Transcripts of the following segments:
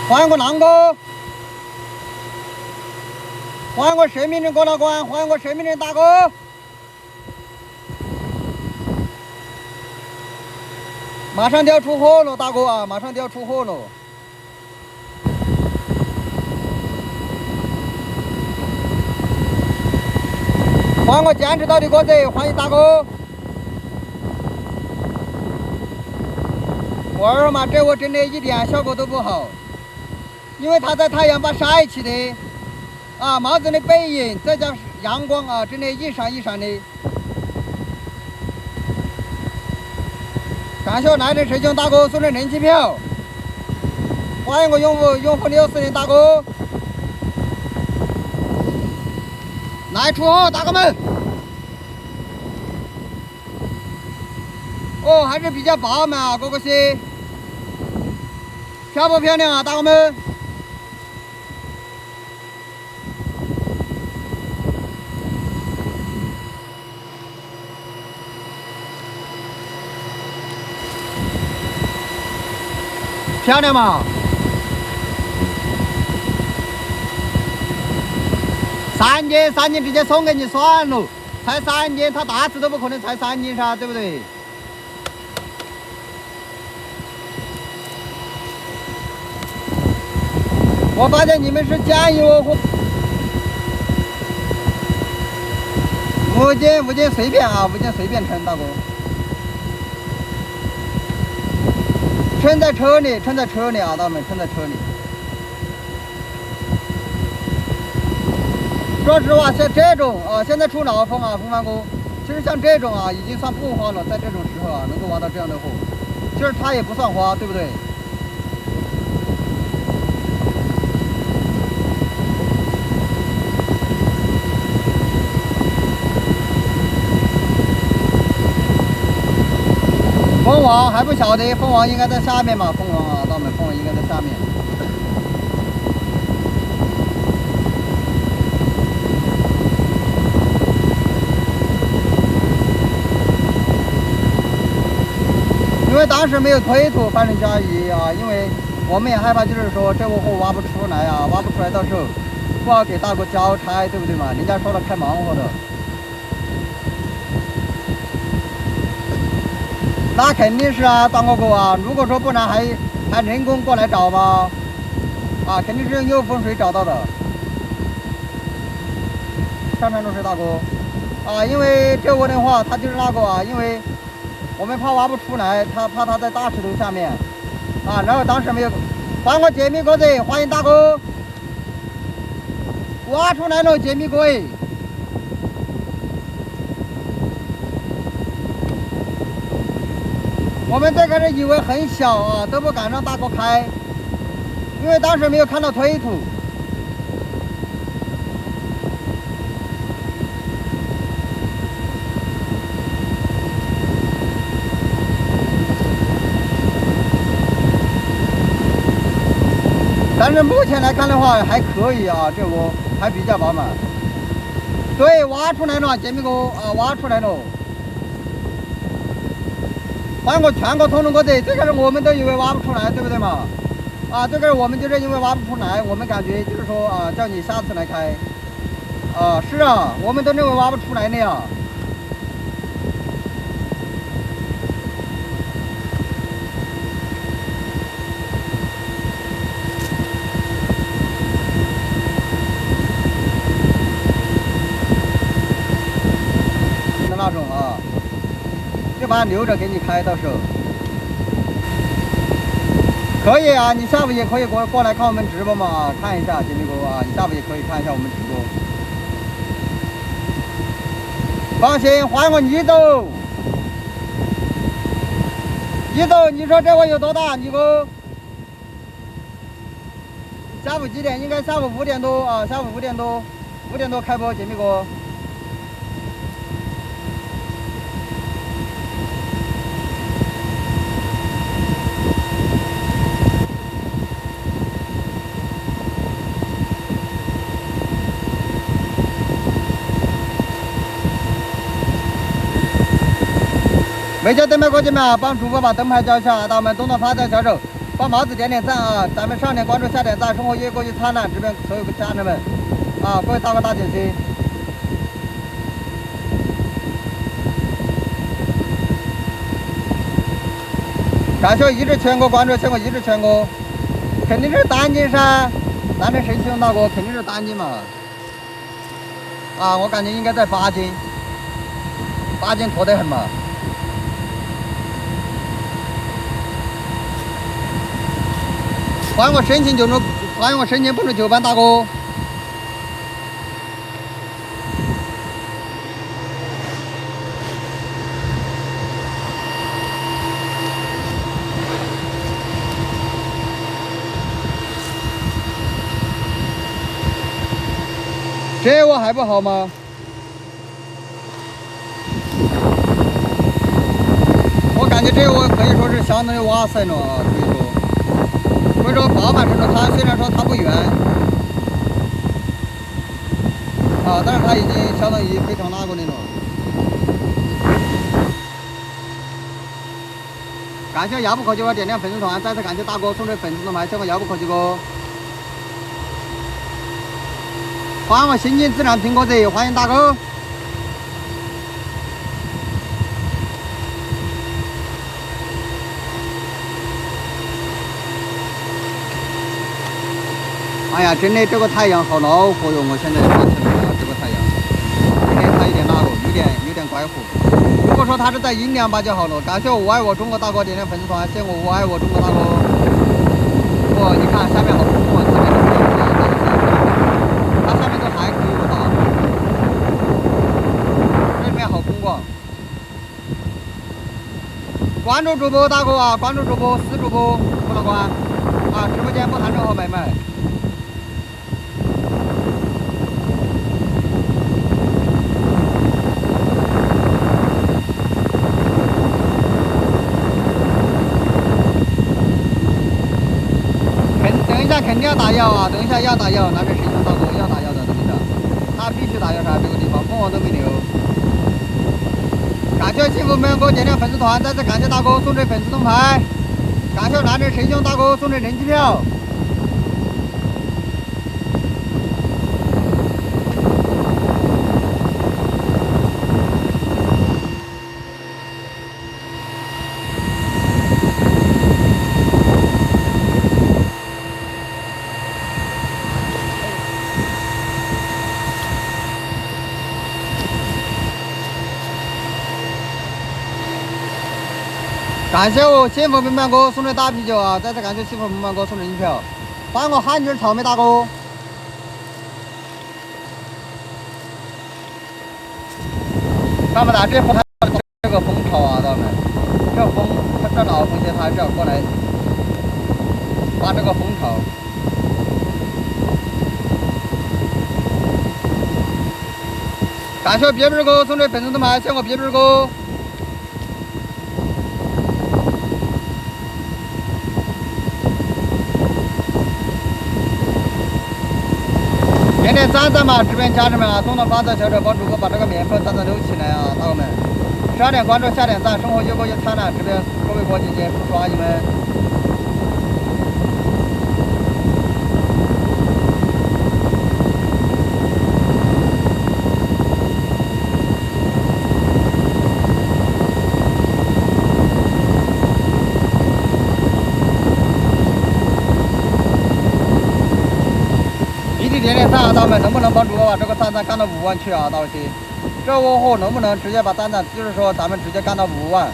换个啷个？换个生命人过来管，换个生命人大哥。马上就要出货了，大哥啊，马上就要出货了。换个坚持到的鸽子，欢迎大哥。沃尔玛这我真的一点效果都不好，因为它在太阳把晒起的，啊，帽子的背影再加阳光啊，真的一闪一闪的。感谢来人师兄大哥送的人气票，欢迎我用户60的大哥来出货，大哥们。哦，还是比较饱满啊，哥哥些，漂不漂亮啊，大哥们？漂亮嘛？3斤直接送给你算了，才3斤，他打死都不可能才3斤噻，对不对？我发现你们是建议我5斤随便啊，5斤随便称，大哥。称在车里啊，大哥们，称在车里。说实话，像这种啊，现在出老风啊，风帆哥，其实像这种啊，已经算不花了，在这种时候啊，能够挖到这样的货，其实它也不算花，对不对？凤凰还不晓得，凤凰应该在下面嘛，凤凰啊，大们，凤凰应该在下面。因为当时没有推脱，反正加一啊，因为我们也害怕，就是说这窝货挖不出来啊，挖不出来到时候不好给大哥交差，对不对嘛？人家说了开盲盒的。那肯定是啊，段哥哥啊，如果说不然还人工过来找吗？啊，肯定是用风水找到的。上山落水大哥，啊，因为这窝的话，它就是那个啊，因为我们怕挖不出来，怕它在大石头下面，啊，然后当时没有。换个揭秘鸽子，欢迎大哥，挖出来了揭秘哥哎。我们最开始以为很小啊，都不敢让大哥开，因为当时没有看到推土。但是目前来看的话还可以啊，这窝还比较饱满。对，挖出来了，揭秘哥啊，挖出来了。换个全国通通鸽子，最开始我们都以为挖不出来，对不对嘛？啊，最开始我们就是因为挖不出来，我们感觉就是说啊，叫你下次来开。啊，是啊，我们都认为挖不出来的呀。的那种啊。就把它留着给你开，到时候可以啊。你下午也可以过来看我们直播嘛，看一下揭秘哥啊。你下午也可以看一下我们直播。放心，换个你走，你走。你说这窝有多大？你哥下午几点？应该下午5点多啊，下午5点多，5点多开播，揭秘哥。没交灯牌，伙计们啊，帮主播把灯牌交一下，大家们动动发条小手，把帽子点点赞啊！咱们上点关注，下点赞，生活越过越灿烂。这边所有的家人们啊，各位大哥大姐姐，感谢一直全国关注，全国一直全国，肯定是单斤噻，咱这神兄大哥肯定是单斤嘛。啊，我感觉应该在8斤，8斤坨得很嘛。欢迎我申请就能，欢迎我申请不能9班大哥。这我还不好吗？我感觉这我可以说是相当于哇塞了啊，所以说饱满程度它虽然说它不圆啊，但是它已经相当于非常拉过那种。感谢遥不可及我点亮粉丝团，再次感谢大哥送这粉丝盾牌，谢我遥不可及哥。欢迎我新进自然苹果者，欢迎大哥。哎呀，真的这个太阳好恼火哟！我现在发起来了，这个太阳，今天它有点那个，有点怪火。如果说它是在阴凉吧就好了。感谢我爱我中国大哥点亮粉丝团，谢我爱我中国大哥。哦，你看下面好空旷，它这个它下面都还可以的啊，这里面好空旷。关注主播大哥啊，关注主播死主播不能关啊，直播间不谈任何买卖。肯定要打药啊！等一下要打药，拿着神兄大哥要打药的，等一下，那必须打药噻，这个地方凤凰都没留。感谢幸福没有给我点亮粉丝团，再次感谢大哥送这粉丝盾牌，感谢拿着神兄大哥送这人气票。感谢我幸福平凡哥送的大啤酒啊！再次感谢幸福平凡哥送的一票，欢迎我汉军草莓大哥。看不到这风，这个风潮啊，道们，这风，它这老风些，它还是要过来把这个风潮。感谢别边哥送的粉丝盾牌，谢我别边哥。点点赞赞嘛，这边家人们啊，动动发财小手帮主播把这个免费赞赞留起来啊，大哥们，12点关注，下点赞，生活越过越灿烂。这边各位哥姐姐、叔叔阿姨们，点点赞啊，大们能不能帮主播把这个赞干到5万去啊？到时这窝货能不能直接把赞，就是说咱们直接干到5万？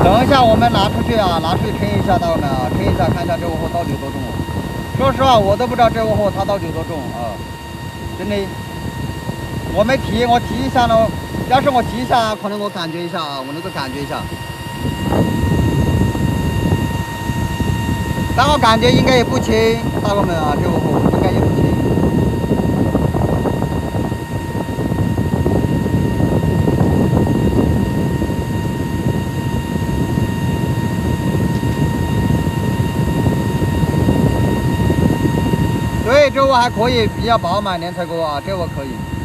等一下，我们拿出去啊，拿出去称一下，大哥们啊，称一下，看一下这窝货到底有多重。说实话，我都不知道这窝货它到底有多重啊，真的。我没提，我提一下呢。要是我提一下，可能我感觉一下啊，我能够感觉一下。但我感觉应该也不轻，大哥们啊，这窝货应该也不轻。这我还可以，比较饱满，练成个啊，这我可以。